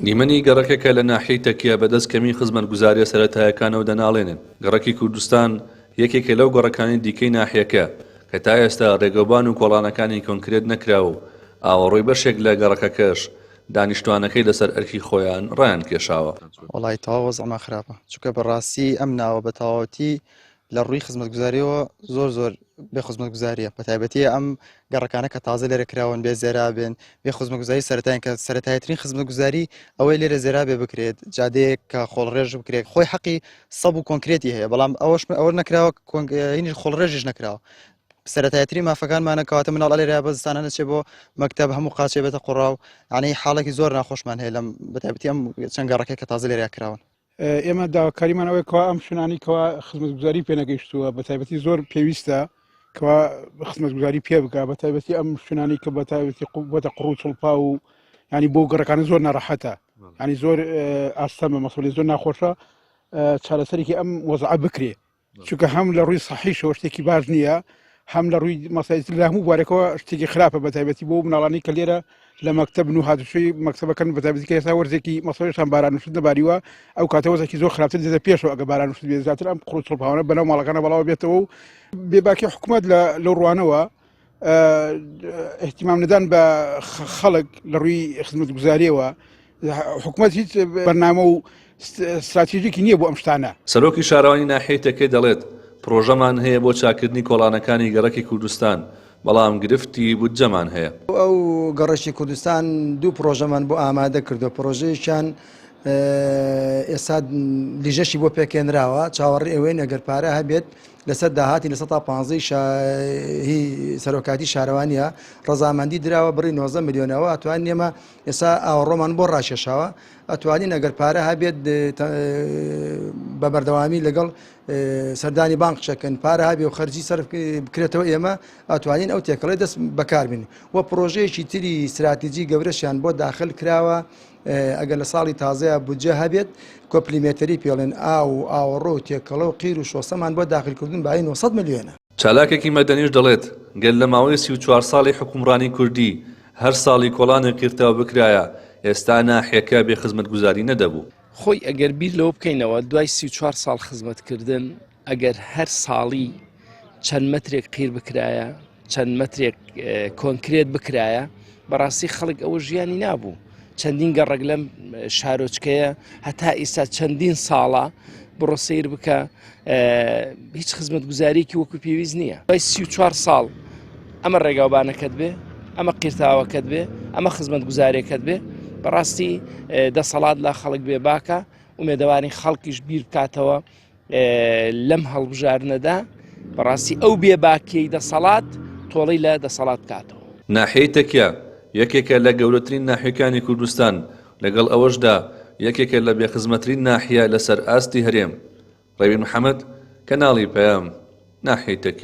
نیمەنی گەڕەکێکە لە ناحیەی تەکیە بەدەست کەمی خزمەتگوزاریە سەرەتاییەکانەوە دەناڵێنن. گەڕەکی کوردستان یەکێکە لەو گەڕەکانی دیکەی ناحیەکە کە تا ئێستا ڕێگەبان و کۆڵانەکانی کۆنکرێت نەکراوە و ئاوەڕۆی بەشێک لە گەڕەکەکەش دانیشتوانەکەی لەسەر ئەرکی خۆیان ڕایان کێشاوە. وڵی تەواو زەمە خراپە، چونکە بەڕاستی ئەم ناوە بە تەواوەتی لە ڕووی خزمەتگوزاریەوە زۆر بێ خزمەتگوزاریە، بە تایبەتی ئەم گەڕەکانە کە تازە لێرە کراون بێ زێرا بێن، بێ خزمەتگوزاری سەرەتاییان کە سەرەتاییترین خزمەتگوزاری ئەوەی لێرە زێرا بێ بکرێت، جادەیەک کە خۆڵڕێژ بکرێت، خۆی حەقی سەب و کۆنکرێتی هەیە، بەڵام ئەوە نەکراوە، هینی خۆڵڕێژیش نەکراوە. سەرەتاییترین مافەکانمانە کەواتە مناڵ لێرە بەزستانە نەچێ بۆ مەکتەب هەموو قاچێ بێتە قوڕاو، یعنی حاڵێکی زۆر ناخۆشمان هەیە لەم بە تایبەتی ئەم چەند گەڕەکەی کە تازە لێرە کراون. ئێمە داواکاریمان ئەوەیە کەوا ئەم شوێنانیکەوە خزمەتگوزاری پێ نەگەیشتووە، بە تایبەتی زۆر پێویستە کەوا خزمەتگوزاری پێ بکە، بە تایبەتی ئەم شوێنانی کە بە تایبەتی بۆتە قوڕ و چڵپا و ینی بۆ گەڕەکانە زۆر ناڕەحەتە، ینی زۆر ئاستەمە مەسئولێ زۆر ناخۆشە چارەسەرێکی ئەم وەزعە بکرێ، چونکە هەم لە ڕووی سەحیشەوە شتێکی باش نییە، هەم لە ڕووی مەسایل لە هەموو بوارێکەوە شتێکی خراپە، بە تایبەتی بۆ مناڵانی کە لێرە لە مەکتەب و هاتوچۆی مەکتەبەکەن بە تایبەتی کە ئێستا وەرزێکی مەسەڵێشان بارانوشت نەباریوە، ئەو کاتە وەزێکی زۆر خراپتر دێتە پێشەوە ئەگە بارانوشت بێت، زیاتر ئەم قوڕ و چڵپاوانە بەناو ماڵەکانە بەڵاو بێتەوە و بێباکی حکوومەت لەو ڕوانەوە احتیمام نەدان بە خەڵک لە ڕووی خزمەتگوزاریەوە، حکوومەت هیچ بەرنامە و استراتیژیکی نییە بۆ ئەم شتانە. سەرۆکی شارەوانی ناحیەی تەکێ دەڵێت پرۆژەمان هەیە بۆ چاکردنی کۆڵانەکانی گەڕەکی کوردستان، بەڵام گرفتی بودجەمان هەیە. ئەو گەڕەشی کوردستان دوو پرۆژەمان بۆ ئامادە کردو، پرۆژەیەکیان ئێستا لیژەشی بۆ پێکێنراوە، چاوەڕێی ئەوەی ئەگەر پارە هەبێت لەسەر داهاتی لە 115 هی سەرۆکاتی شارەوانیە ڕەزامەندی دراوە بڕی 90 ملیۆنەوە، ئەتوانین ئێمە ئێستا ئاوەڕۆمان بۆ ڕاکێشاوە، ئەتوانین ئەگەر پارە هەبێت بە بەردەوامی لەگەڵ سەردانی بانقشەکەن پارە هەبێ و خەرجی سەرف بکرێتەوە، ئێمە ئەتوانین ئەو تێکەڵی دەست بەکاربین. وە پرۆژەیەکی تری استراتیجی گەورەشیان بۆ داخل کراوە، ئەگەر لە ساڵی تازەیە بودجە هەبێت کۆپلیمێتەری پێڵێن ئاو ئاوەڕۆ و تێکەڵە و قیر و شۆسەمان بۆ داخلکردن بە 900 ملیۆنە. چالاکێکی مەدەنیش دەڵێت گەل لە ماوەی 34 ساڵی حکومڕانی کوردی هەر ساڵی کۆڵانی قیرتەوە بکرایە، ئێستا ناحیەکە بێ خزمەتگوزاری نەدەبوو. خۆی ئەگەر بیر لەوە بکەینەوە دوای 34 ساڵ خزمەتکردن ئەگەر هەر ساڵی چەند مەترێک قیر بکرایە، چەند مەترێک کۆنکرێت بکرایە، بەڕاستی خەڵک ئەوە ژیانی نابوو. چەندین گەڕێک لەم شارۆچکەیە هەتا ئێستا چەندین ساڵە بڕۆ سیر بکە، هیچ خزمەتگوزارێکی وەکو پێویست نییە. دوای 34 ساڵ ئەمە ڕێگاوبانەکەت بێ، ئەمە قیرتاوەکەت بێ، ئەمە خزمەتگوزارێکەت بێ، بەڕاستی دەسەڵات لە خەڵک بێ باکە و مێدەوانی خەڵکیش بیر بکاتەوە لەم هەڵبژارنەدا، بەڕاستی ئەو بێباکیەی دەسەڵات تۆڵەی لە دەسەڵات بکاتەوە. ناحیەی تەکیە یەکێکە لە گەورەترین ناحیەکانی کوردستان، لەگەڵ ئەوەشدا یەکێکە لە بێخزمەترین ناحیە لەسەر ئاستی هەرێم. ڕەوی محەممەد، کەناڵی پەیام، ناحیەی تەکیە.